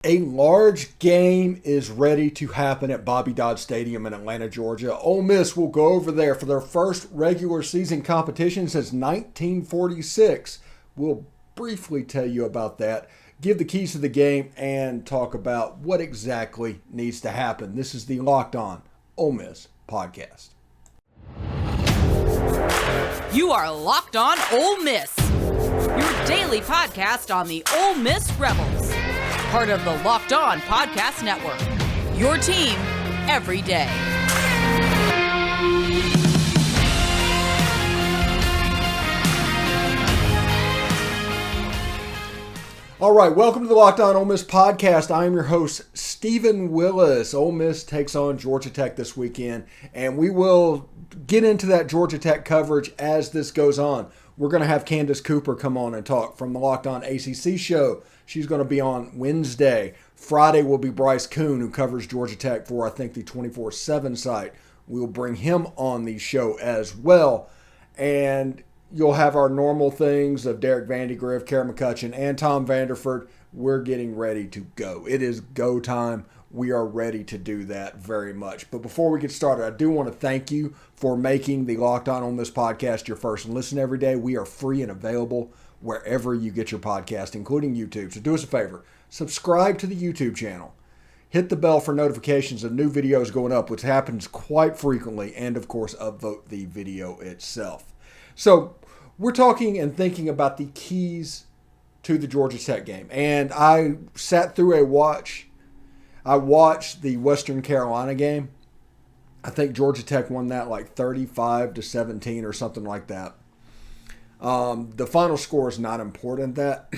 A large game is ready to happen at Bobby Dodd Stadium in Atlanta, Georgia. Ole Miss will go over there for their first regular season competition since 1946. We'll briefly tell you about that, give the keys to the game, and talk about what exactly needs to happen. This is the Locked On Ole Miss podcast. You are Locked On Ole Miss, your daily podcast on the Ole Miss Rebels. Part of the Locked On Podcast Network, your team every day. All right, welcome to the Locked On Ole Miss podcast. I am your host, Stephen Willis. Ole Miss takes on Georgia Tech this weekend, and we will get into that Georgia Tech coverage as this goes on. We're going to have Candace Cooper come on and talk from the Locked On ACC show. She's going to be on Wednesday. Friday will be Bryce Kuhn, who covers Georgia Tech for, I think, the 24/7 site. We'll bring him on the show as well. And you'll have our normal things of Derek Vandegrift, Karen McCutcheon, and Tom Vanderford. We're getting ready to go. It is go time. We are ready to do that very much. But before we get started, I do want to thank you for making the Locked On Ole Miss podcast your first listen every day. We are free and available wherever you get your podcast, including YouTube. So do us a favor. Subscribe to the YouTube channel. Hit the bell for notifications of new videos going up, which happens quite frequently. And, of course, upvote the video itself. So we're talking and thinking about the keys to the Georgia Tech game. And I sat through I watched the Western Carolina game. I think Georgia Tech won that like 35-17 or something like that. The final score is not important that,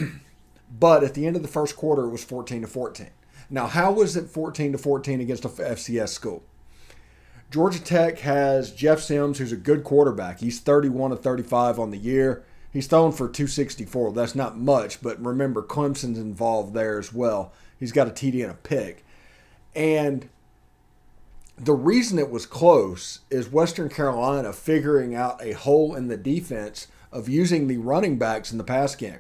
but at the end of the first quarter, it was 14-14. Now, how was it 14-14 against a FCS school? Georgia Tech has Jeff Sims, who's a good quarterback. He's 31 of 35 on the year. He's thrown for 264. That's not much, but remember, Clemson's involved there as well. He's got a TD and a pick. And the reason it was close is Western Carolina figuring out a hole in the defense of using the running backs in the pass game.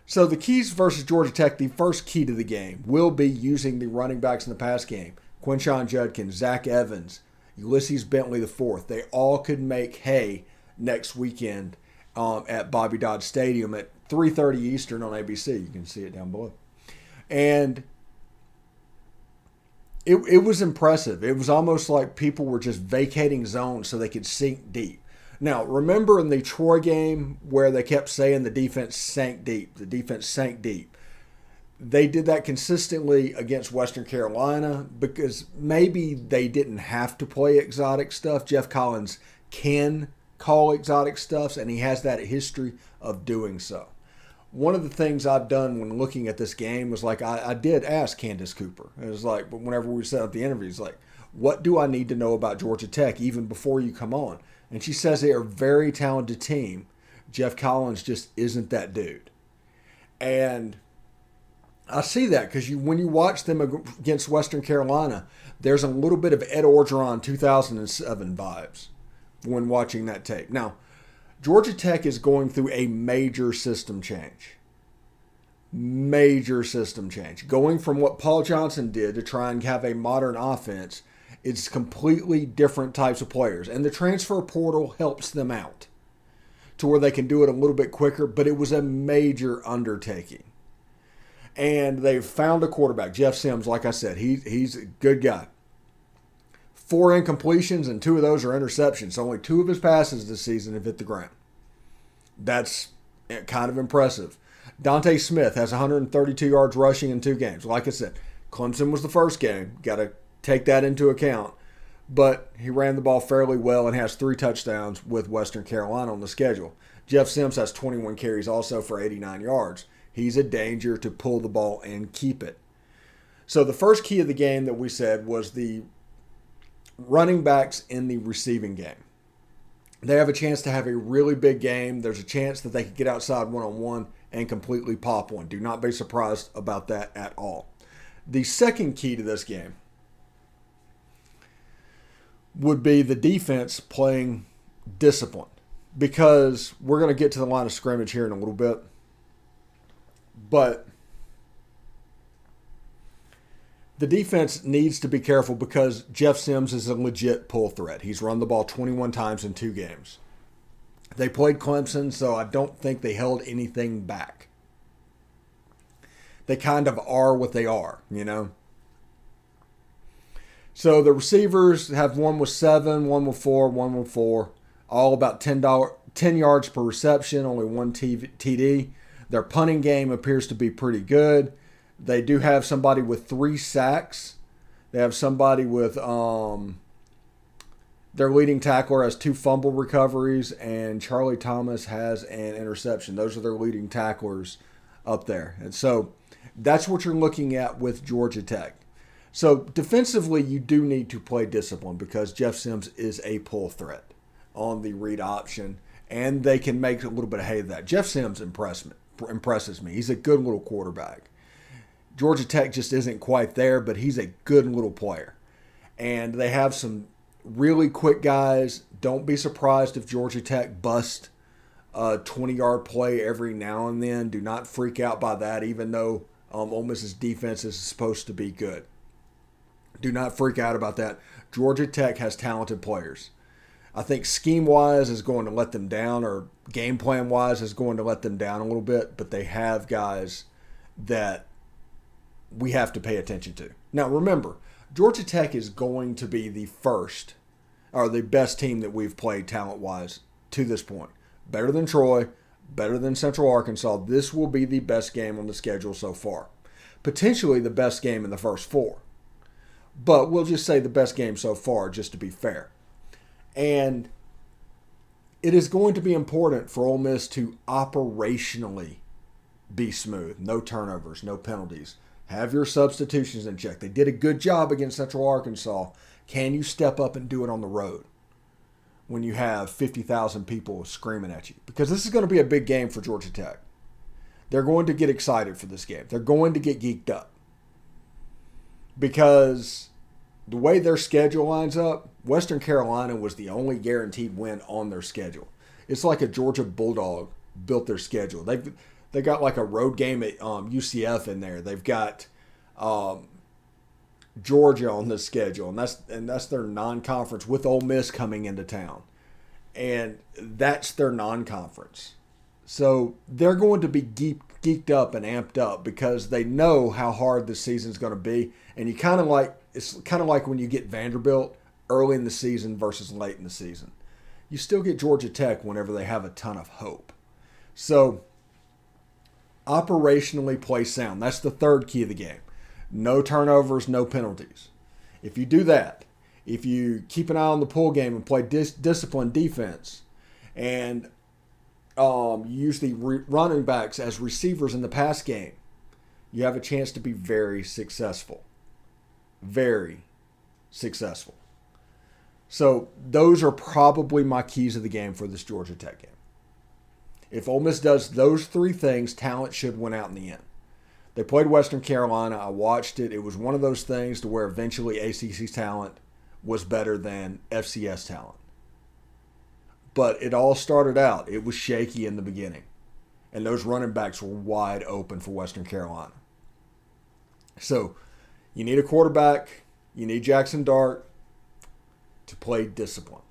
So the keys versus Georgia Tech, the first key to the game, will be using the running backs in the pass game. Quinshon Judkins, Zach Evans, Ulysses Bentley IV, they all could make hay next weekend at Bobby Dodd Stadium at 3:30 Eastern on ABC. You can see it down below. And it was impressive. It was almost like people were just vacating zones so they could sink deep. Now, remember in the Troy game where they kept saying the defense sank deep, They did that consistently against Western Carolina because maybe they didn't have to play exotic stuff. Jeff Collins can call exotic stuffs, and he has that history of doing so. One of the things I've done when looking at this game was like I did ask Candace Cooper. It was like, but whenever we set up the interviews, like, what do I need to know about Georgia Tech even before you come on? And she says they are a very talented team. Jeff Collins just isn't that dude. And I see that because when you watch them against Western Carolina, there's a little bit of Ed Orgeron 2007 vibes when watching that tape. Now, Georgia Tech is going through a major system change. Going from what Paul Johnson did to try and have a modern offense, it's completely different types of players. And the transfer portal helps them out to where they can do it a little bit quicker, but it was a major undertaking. And they've found a quarterback, Jeff Sims, like I said. He's a good guy. 4 incompletions, and 2 of those are interceptions. Only 2 of his passes this season have hit the ground. That's kind of impressive. Dante Smith has 132 yards rushing in 2 games. Like I said, Clemson was the first game. Got to take that into account. But he ran the ball fairly well and has 3 touchdowns with Western Carolina on the schedule. Jeff Sims has 21 carries also for 89 yards. He's a danger to pull the ball and keep it. So the first key of the game that we said was the running backs in the receiving game. They have a chance to have a really big game. There's a chance that they could get outside one-on-one and completely pop one. Do not be surprised about that at all. The second key to this game would be the defense playing discipline, because we're going to get to the line of scrimmage here in a little bit. But The defense needs to be careful because Jeff Sims is a legit pull threat. He's run the ball 21 times in 2 games. They played Clemson, so I don't think they held anything back. They kind of are what they are, you know. So the receivers have one with 7, one with 4, one with 4, all about 10 yards per reception, only 1 TD. Their punting game appears to be pretty good. They do have somebody with 3 sacks. They have somebody with their leading tackler has 2 fumble recoveries, and Charlie Thomas has an interception. Those are their leading tacklers up there. And so that's what you're looking at with Georgia Tech. So defensively, you do need to play discipline because Jeff Sims is a pull threat on the read option, and they can make a little bit of hay of that. Jeff Sims impresses me. He's a good little quarterback. Georgia Tech just isn't quite there, but he's a good little player. And they have some really quick guys. Don't be surprised if Georgia Tech busts a 20-yard play every now and then. Do not freak out by that, even though Ole Miss's defense is supposed to be good. Do not freak out about that. Georgia Tech has talented players. I think scheme-wise is going to let them down, or game plan-wise is going to let them down a little bit, but they have guys that we have to pay attention to. Now, remember, Georgia Tech is going to be the first, or the best team that we've played talent-wise to this point. Better than Troy, better than Central Arkansas. This will be the best game on the schedule so far. Potentially the best game in the first 4. But we'll just say the best game so far, just to be fair. And it is going to be important for Ole Miss to operationally be smooth. No turnovers, no penalties. Have your substitutions in check. They did a good job against Central Arkansas. Can you step up and do it on the road when you have 50,000 people screaming at you? Because this is going to be a big game for Georgia Tech. They're going to get excited for this game. They're going to get geeked up. Because the way their schedule lines up, Western Carolina was the only guaranteed win on their schedule. It's like a Georgia Bulldog built their schedule. They got like a road game at UCF in there. They've got Georgia on the schedule, and that's their non-conference with Ole Miss coming into town, and that's their non-conference. So they're going to be geeked up and amped up because they know how hard this season's going to be, and it's kind of like when you get Vanderbilt early in the season versus late in the season. You still get Georgia Tech whenever they have a ton of hope. So operationally play sound. That's the third key of the game. No turnovers, no penalties. If you do that, if you keep an eye on the pull game and play disciplined defense, and use the running backs as receivers in the pass game, you have a chance to be very successful. Very successful. So those are probably my keys of the game for this Georgia Tech game. If Ole Miss does those 3 things, talent should win out in the end. They played Western Carolina. I watched it. It was one of those things to where eventually ACC talent was better than FCS talent. But it all started out. It was shaky in the beginning. And those running backs were wide open for Western Carolina. So you need a quarterback. You need Jackson Dart to play disciplined.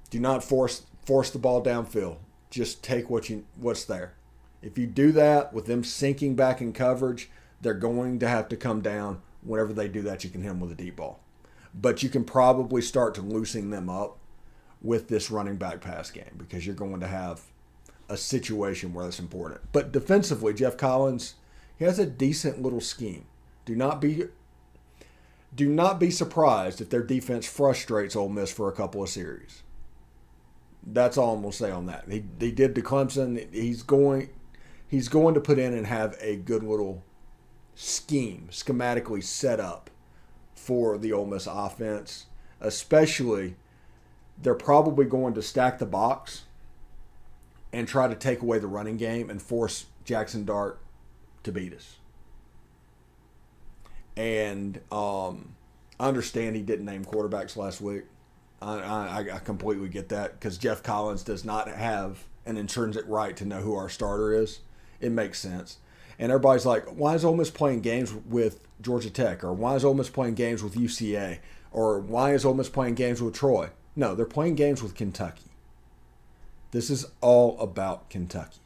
Do not force the ball downfield. Just take what's there. If you do that with them sinking back in coverage, they're going to have to come down. Whenever they do that, you can hit them with a deep ball. But you can probably start to loosen them up with this running back pass game because you're going to have a situation where that's important. But defensively, Jeff Collins, he has a decent little scheme. Do not be surprised if their defense frustrates Ole Miss for a couple of series. That's all I'm going to say on that. He did to Clemson. He's going to put in and have a good little scheme, schematically set up for the Ole Miss offense. Especially, they're probably going to stack the box and try to take away the running game and force Jackson Dart to beat us. And I understand he didn't name quarterbacks last week. I completely get that because Jeff Collins does not have an intrinsic right to know who our starter is. It makes sense. And everybody's like, why is Ole Miss playing games with Georgia Tech? Or why is Ole Miss playing games with UCA? Or why is Ole Miss playing games with Troy? No, they're playing games with Kentucky. This is all about Kentucky.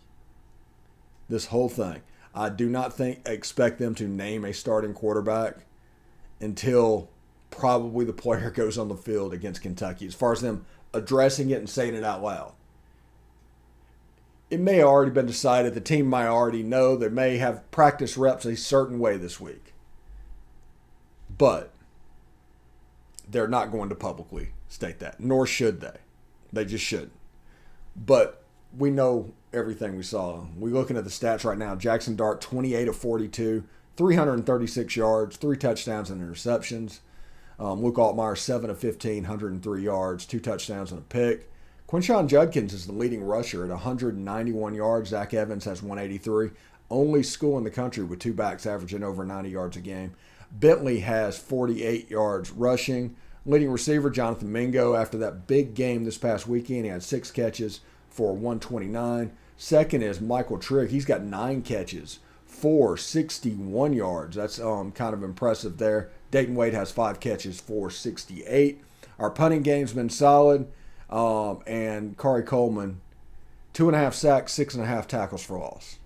This whole thing. I do not expect them to name a starting quarterback until probably the player goes on the field against Kentucky. As far as them addressing it and saying it out loud. It may have already been decided. The team might already know. They may have practice reps a certain way this week. But they're not going to publicly state that, nor should they. They just shouldn't. But we know everything we saw. We're looking at the stats right now. Jackson Dart, 28 of 42, 336 yards, 3 touchdowns and interceptions. Luke Altmaier, 7 of 15, 103 yards, 2 touchdowns and a pick. Quinshon Judkins is the leading rusher at 191 yards. Zach Evans has 183. Only school in the country with 2 backs averaging over 90 yards a game. Bentley has 48 yards rushing. Leading receiver, Jonathan Mingo, after that big game this past weekend, he had 6 catches for 129. Second is Michael Trigg. He's got 9 catches for 61 yards. That's kind of impressive there. Dayton Wade has 5 catches for 68. Our punting game's been solid. And Kari Coleman, 2.5 sacks, 6.5 tackles for loss.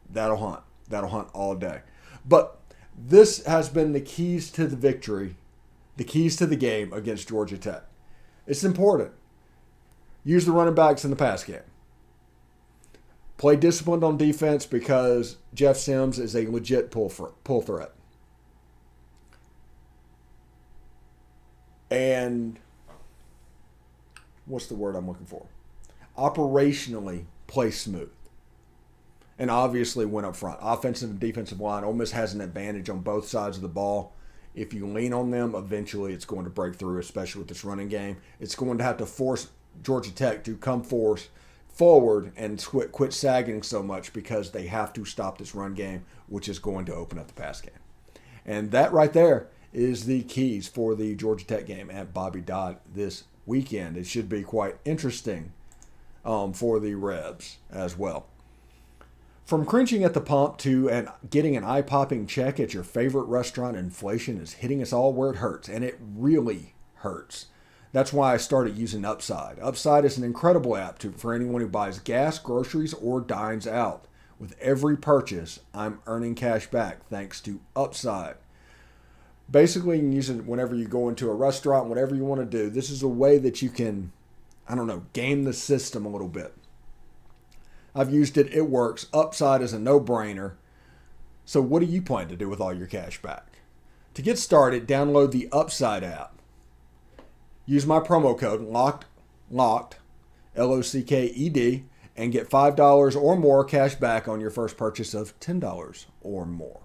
That'll hunt. That'll hunt all day. But this has been the keys to the victory, the keys to the game against Georgia Tech. It's important. Use the running backs in the pass game. Play disciplined on defense because Jeff Sims is a legit pull threat. And what's the word I'm looking for? Operationally play smooth. And obviously win up front. Offensive and defensive line, Ole Miss has an advantage on both sides of the ball. If you lean on them, eventually it's going to break through, especially with this running game. It's going to have to force Georgia Tech to come forward and quit sagging so much because they have to stop this run game, which is going to open up the pass game. And that right there is the keys for the Georgia Tech game at Bobby Dodd this weekend. It should be quite interesting for the Rebs as well. From cringing at the pump to getting an eye-popping check at your favorite restaurant, inflation is hitting us all where it hurts, and it really hurts. That's why I started using Upside. Upside is an incredible app for anyone who buys gas, groceries, or dines out. With every purchase, I'm earning cash back thanks to Upside. Basically, you can use it whenever you go into a restaurant, whatever you want to do. This is a way that you can, game the system a little bit. I've used it. It works. Upside is a no-brainer. So what do you plan to do with all your cash back? To get started, download the Upside app. Use my promo code LOCKED, LOCKED, and get $5 or more cash back on your first purchase of $10 or more.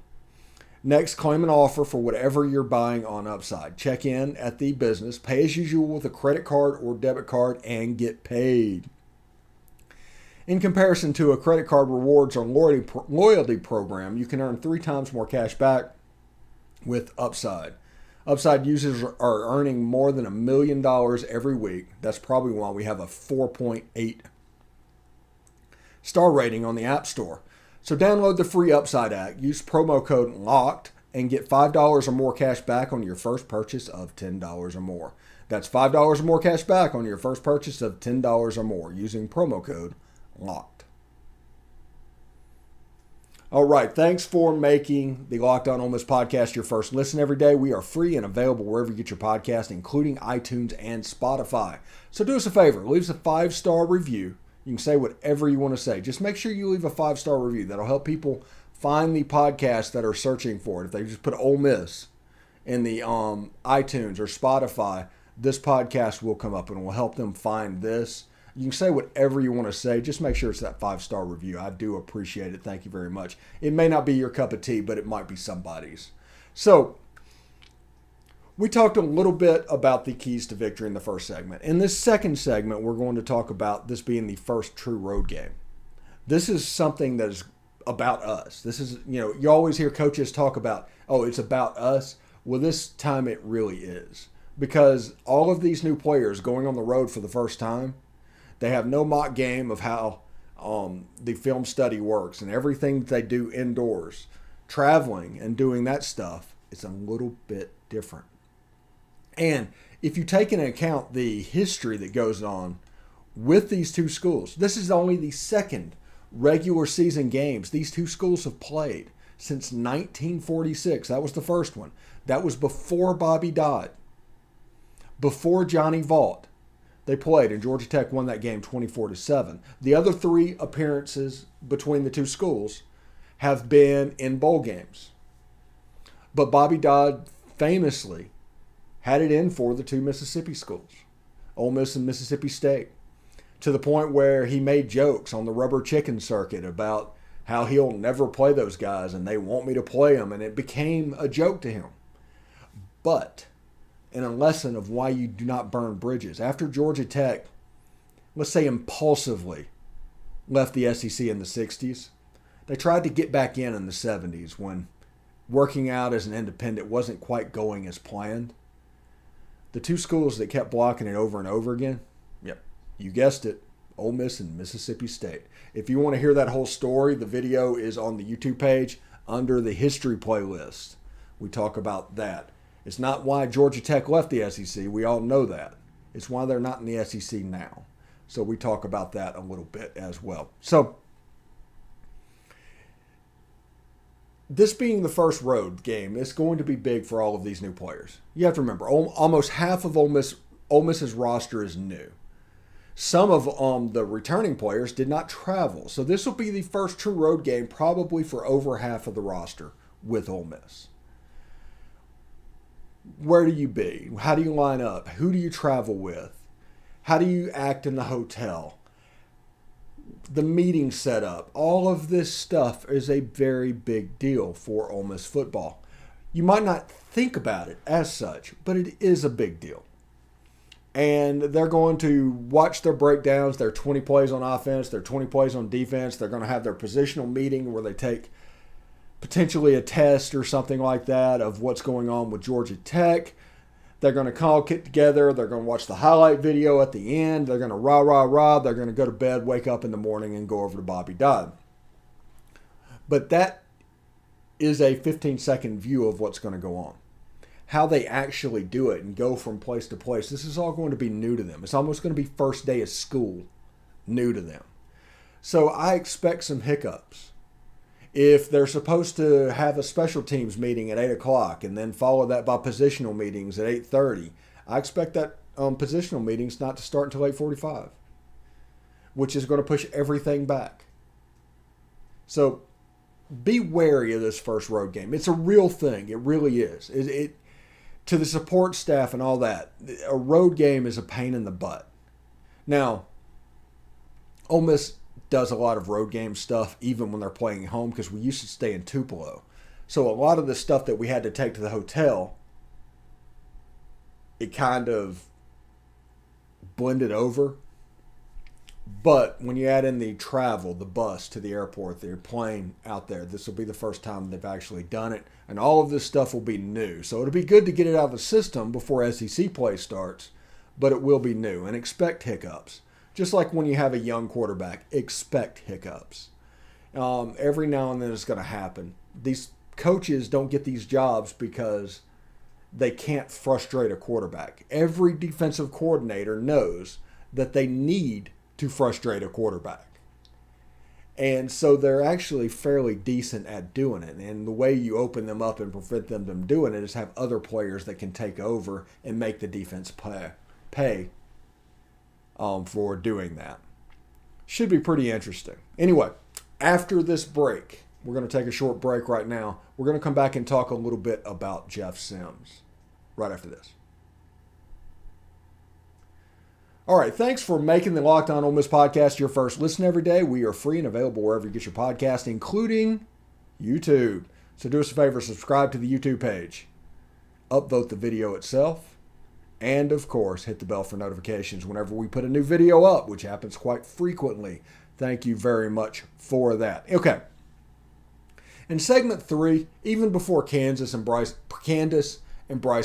Next, claim an offer for whatever you're buying on Upside. Check in at the business, pay as usual with a credit card or debit card, and get paid. In comparison to a credit card rewards or loyalty program, you can earn 3 times more cash back with Upside. Upside users are earning more than $1 million every week. That's probably why we have a 4.8 star rating on the App Store. So download the free Upside app, use promo code LOCKED, and get $5 or more cash back on your first purchase of $10 or more. That's $5 or more cash back on your first purchase of $10 or more using promo code LOCKED. All right, thanks for making the Locked On Ole Miss podcast your first listen every day. We are free and available wherever you get your podcast, including iTunes and Spotify. So do us a favor, leave us a 5-star review. You can say whatever you want to say. Just make sure you leave a 5-star review. That'll help people find the podcasts that are searching for it. If they just put Ole Miss in the iTunes or Spotify, this podcast will come up and will help them find this. You can say whatever you want to say. Just make sure it's that 5-star review. I do appreciate it. Thank you very much. It may not be your cup of tea, but it might be somebody's. So, we talked a little bit about the keys to victory in the first segment. In this second segment, we're going to talk about this being the first true road game. This is something that is about us. This is, you always hear coaches talk about, oh, it's about us. Well, this time it really is. Because all of these new players going on the road for the first time, they have no mock game of how the film study works, and everything they do indoors, traveling and doing that stuff, is a little bit different. And if you take into account the history that goes on with these two schools, this is only the second regular season games these two schools have played since 1946. That was the first one. That was before Bobby Dodd, before Johnny Vaught. They played, and Georgia Tech won that game 24-7. The other three appearances between the two schools have been in bowl games. But Bobby Dodd famously had it in for the two Mississippi schools, Ole Miss and Mississippi State, to the point where he made jokes on the rubber chicken circuit about how he'll never play those guys and they want me to play them, and it became a joke to him. But in a lesson of why you do not burn bridges, after Georgia Tech, let's say impulsively, left the SEC in the 60s, they tried to get back in the 70s when working out as an independent wasn't quite going as planned. The two schools that kept blocking it over and over again, yep, you guessed it, Ole Miss and Mississippi State. If you want to hear that whole story, the video is on the YouTube page under the history playlist. We talk about that. It's not why Georgia Tech left the SEC. We all know that. It's why they're not in the SEC now. So we talk about that a little bit as well. So this being the first road game, it's going to be big for all of these new players. You have to remember, almost half of Ole Miss's roster is new. Some of the returning players did not travel. So this will be the first true road game probably for over half of the roster with Ole Miss. Where do you be? How do you line up? Who do you travel with? How do you act in the hotel? The meeting setup. All of this stuff is a very big deal for Ole Miss football. You might not think about it as such, but it is a big deal. And they're going to watch their breakdowns, their 20 plays on offense, their 20 plays on defense. They're going to have their positional meeting where they take potentially a test or something like that of what's going on with Georgia Tech. They're going to call it together. They're going to watch the highlight video at the end. They're going to rah. They're going to go to bed, wake up in the morning, and go over to Bobby Dodd. But that is a 15-second view of what's going to go on. How they actually do it and go from place to place, this is all going to be new to them. It's almost going to be first day of school new to them. So I expect some hiccups. If they're supposed to have a special teams meeting at 8 o'clock and then follow that by positional meetings at 8:30, I expect that positional meetings not to start until 8:45, which is going to push everything back. So be wary of this first road game. It's a real thing. It really is. It to the support staff and all that, a road game is a pain in the butt. Now, Ole Miss does a lot of road game stuff even when they're playing at home because we used to stay in Tupelo. So a lot of the stuff that we had to take to the hotel, it kind of blended over. But when you add in the travel, the bus to the airport, the plane out there, this will be the first time they've actually done it. And all of this stuff will be new. So it'll be good to get it out of the system before SEC play starts, but it will be new. And expect hiccups. Just like when you have a young quarterback, expect hiccups. Every now and then it's going to happen. These coaches don't get these jobs because they can't frustrate a quarterback. Every defensive coordinator knows that they need to frustrate a quarterback. And so they're actually fairly decent at doing it. And the way you open them up and prevent them from doing it is have other players that can take over and make the defense pay for doing that. Should be pretty interesting. Anyway, after this break, we're going to take a short break right now. We're going to come back and talk a little bit about Jeff Sims right after this. All right, thanks for making the Locked On Ole Miss podcast your first listen every day. We are free and available wherever you get your podcast, including YouTube. So do us a favor, subscribe to the YouTube page, upvote the video itself, and, of course, hit the bell for notifications whenever we put a new video up, which happens quite frequently. Thank you very much for that. Okay. In segment 3, even before Candace and Bryce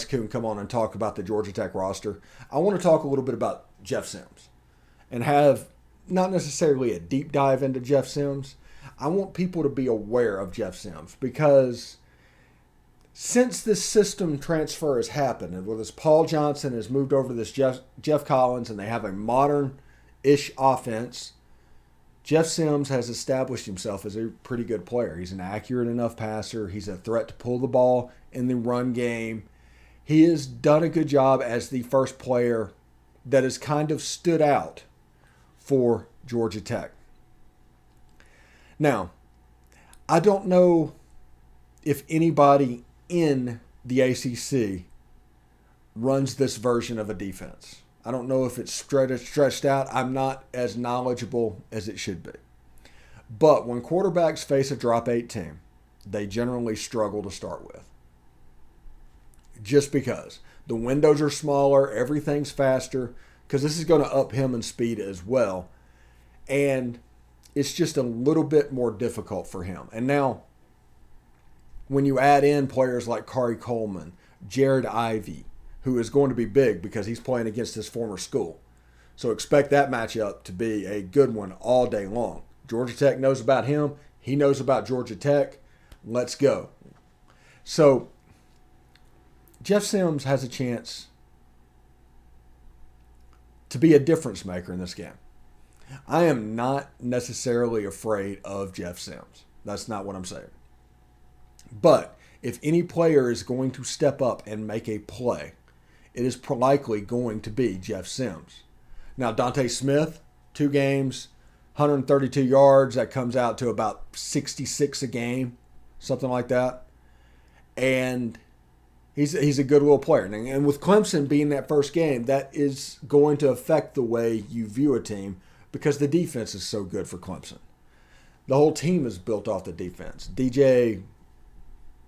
Coon come on and talk about the Georgia Tech roster, I want to talk a little bit about Jeff Sims and have not necessarily a deep dive into Jeff Sims. I want people to be aware of Jeff Sims because since this system transfer has happened, and with this Paul Johnson has moved over to this Jeff Collins, and they have a modern-ish offense, Jeff Sims has established himself as a pretty good player. He's an accurate enough passer. He's a threat to pull the ball in the run game. He has done a good job as the first player that has kind of stood out for Georgia Tech. Now, I don't know if anybody in the ACC runs this version of a defense. I don't know if it's stretched out. I'm not as knowledgeable as it should be. But when quarterbacks face a drop 8 team, they generally struggle to start with. Just because. The windows are smaller, everything's faster, because this is going to up him in speed as well. And it's just a little bit more difficult for him. And now, when you add in players like Kari Coleman, Jared Ivey, who is going to be big because he's playing against his former school. So expect that matchup to be a good one all day long. Georgia Tech knows about him. He knows about Georgia Tech. Let's go. So Jeff Sims has a chance to be a difference maker in this game. I am not necessarily afraid of Jeff Sims. That's not what I'm saying. But if any player is going to step up and make a play, it is likely going to be Jeff Sims. Now, Dante Smith, 2 games, 132 yards. That comes out to about 66 a game, something like that. And he's a good little player. And with Clemson being that first game, that is going to affect the way you view a team because the defense is so good for Clemson. The whole team is built off the defense. DJ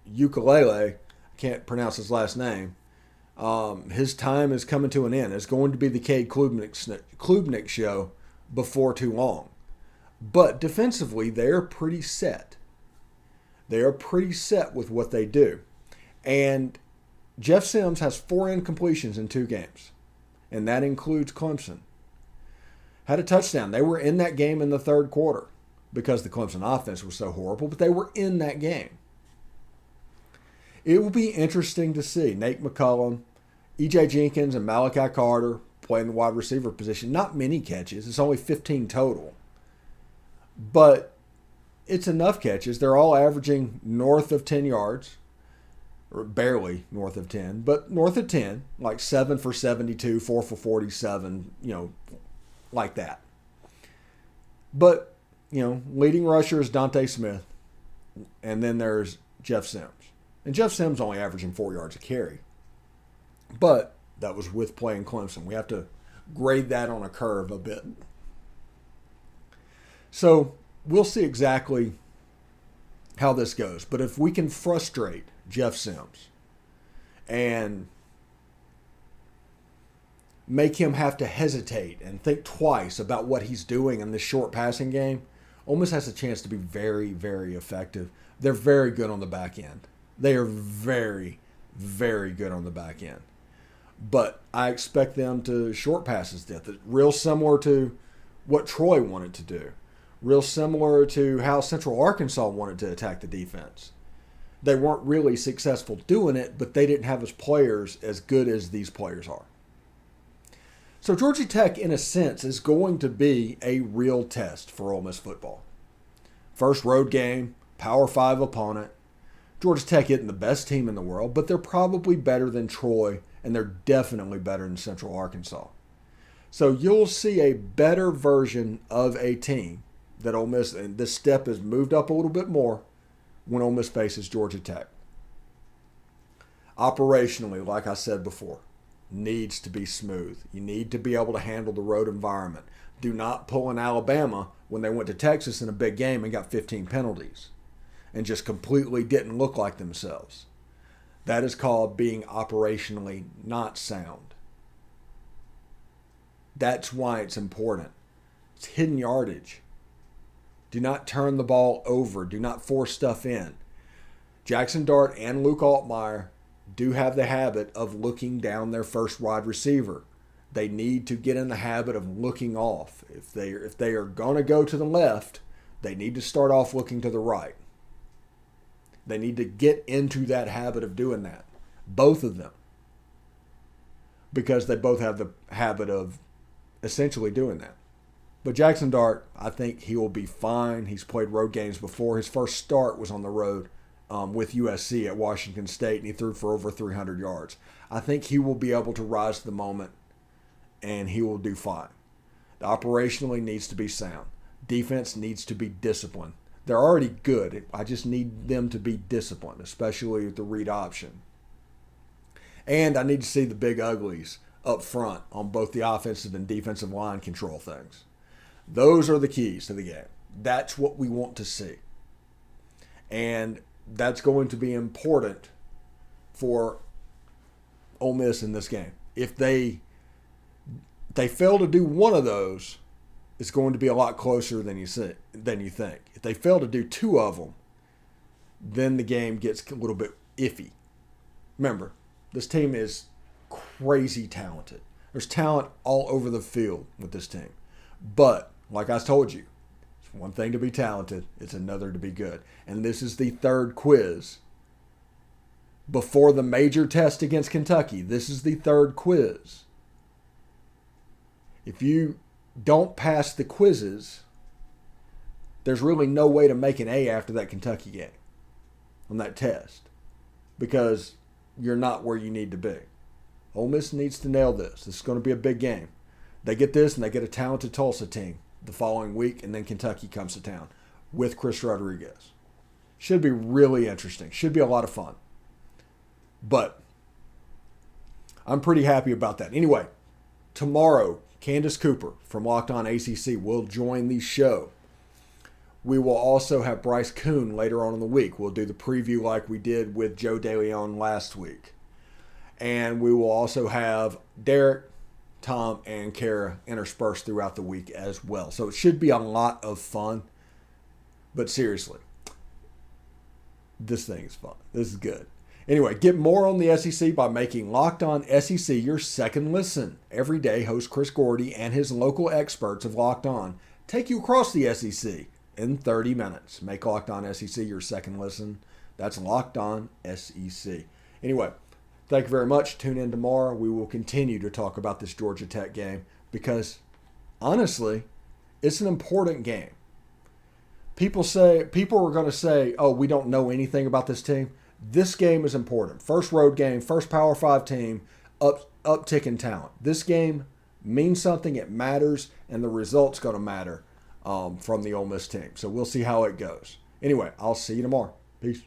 Ukulele, I can't pronounce his last name, his time is coming to an end. It's going to be the Cade Klubnik show before too long. But defensively, they are pretty set. They are pretty set with what they do. And Jeff Sims has 4 incompletions in 2 games, and that includes Clemson. Had a touchdown. They were in that game in the third quarter because the Clemson offense was so horrible, but they were in that game. It will be interesting to see Nate McCullum, E.J. Jenkins, and Malachi Carter playing the wide receiver position. Not many catches. It's only 15 total. But it's enough catches. They're all averaging north of 10 yards. Or barely north of 10. But north of 10. Like 7 for 72, 4 for 47. Like that. But, leading rusher is Dante Smith. And then there's Jeff Sims. And Jeff Sims only averaging 4 yards a carry. But that was with playing Clemson. We have to grade that on a curve a bit. So we'll see exactly how this goes. But if we can frustrate Jeff Sims and make him have to hesitate and think twice about what he's doing in this short passing game, Ole Miss has a chance to be very, very effective. They're very good on the back end. They are very, very good on the back end. But I expect them to short passes death. Real similar to what Troy wanted to do. Real similar to how Central Arkansas wanted to attack the defense. They weren't really successful doing it, but they didn't have as players as good as these players are. So Georgia Tech, in a sense, is going to be a real test for Ole Miss football. First road game, Power 5 opponent. Georgia Tech isn't the best team in the world, but they're probably better than Troy, and they're definitely better than Central Arkansas. So you'll see a better version of a team that Ole Miss, and this step is moved up a little bit more when Ole Miss faces Georgia Tech. Operationally, like I said before, needs to be smooth. You need to be able to handle the road environment. Do not pull in Alabama when they went to Texas in a big game and got 15 penalties and just completely didn't look like themselves. That is called being operationally not sound. That's why it's important. It's hidden yardage. Do not turn the ball over. Do not force stuff in. Jackson Dart and Luke Altmaier do have the habit of looking down their first wide receiver. They need to get in the habit of looking off. If they are going to go to the left, they need to start off looking to the right. They need to get into that habit of doing that. Both of them. Because they both have the habit of essentially doing that. But Jackson Dart, I think he will be fine. He's played road games before. His first start was on the road with USC at Washington State, and he threw for over 300 yards. I think he will be able to rise to the moment, and he will do fine. The operationally needs to be sound. Defense needs to be disciplined. They're already good. I just need them to be disciplined, especially with the read option. And I need to see the big uglies up front on both the offensive and defensive line control things. Those are the keys to the game. That's what we want to see. And that's going to be important for Ole Miss in this game. If they fail to do one of those, it's going to be a lot closer than you think. If they fail to do two of them, then the game gets a little bit iffy. Remember, this team is crazy talented. There's talent all over the field with this team. But, like I told you, it's one thing to be talented, it's another to be good. And this is the third quiz. Before the major test against Kentucky, this is the third quiz. If you don't pass the quizzes, there's really no way to make an A after that Kentucky game on that test because you're not where you need to be. Ole Miss needs to nail this. This is going to be a big game. They get this, and they get a talented Tulsa team the following week, and then Kentucky comes to town with Chris Rodriguez. Should be really interesting. Should be a lot of fun. But I'm pretty happy about that. Anyway, tomorrow, Candace Cooper from Locked On ACC will join the show. We will also have Bryce Kuhn later on in the week. We'll do the preview like we did with Joe DeLeon last week. And we will also have Derek, Tom, and Kara interspersed throughout the week as well. So it should be a lot of fun. But seriously, this thing is fun. This is good. Anyway, get more on the SEC by making Locked On SEC your second listen. Every day, host Chris Gordy and his local experts of Locked On take you across the SEC in 30 minutes. Make Locked On SEC your second listen. That's Locked On SEC. Anyway, thank you very much. Tune in tomorrow. We will continue to talk about this Georgia Tech game because, honestly, it's an important game. People are going to say, oh, we don't know anything about this team. This game is important. First road game, first Power 5 team, uptick in talent. This game means something. It matters, and the result's going to matter from the Ole Miss team. So we'll see how it goes. Anyway, I'll see you tomorrow. Peace.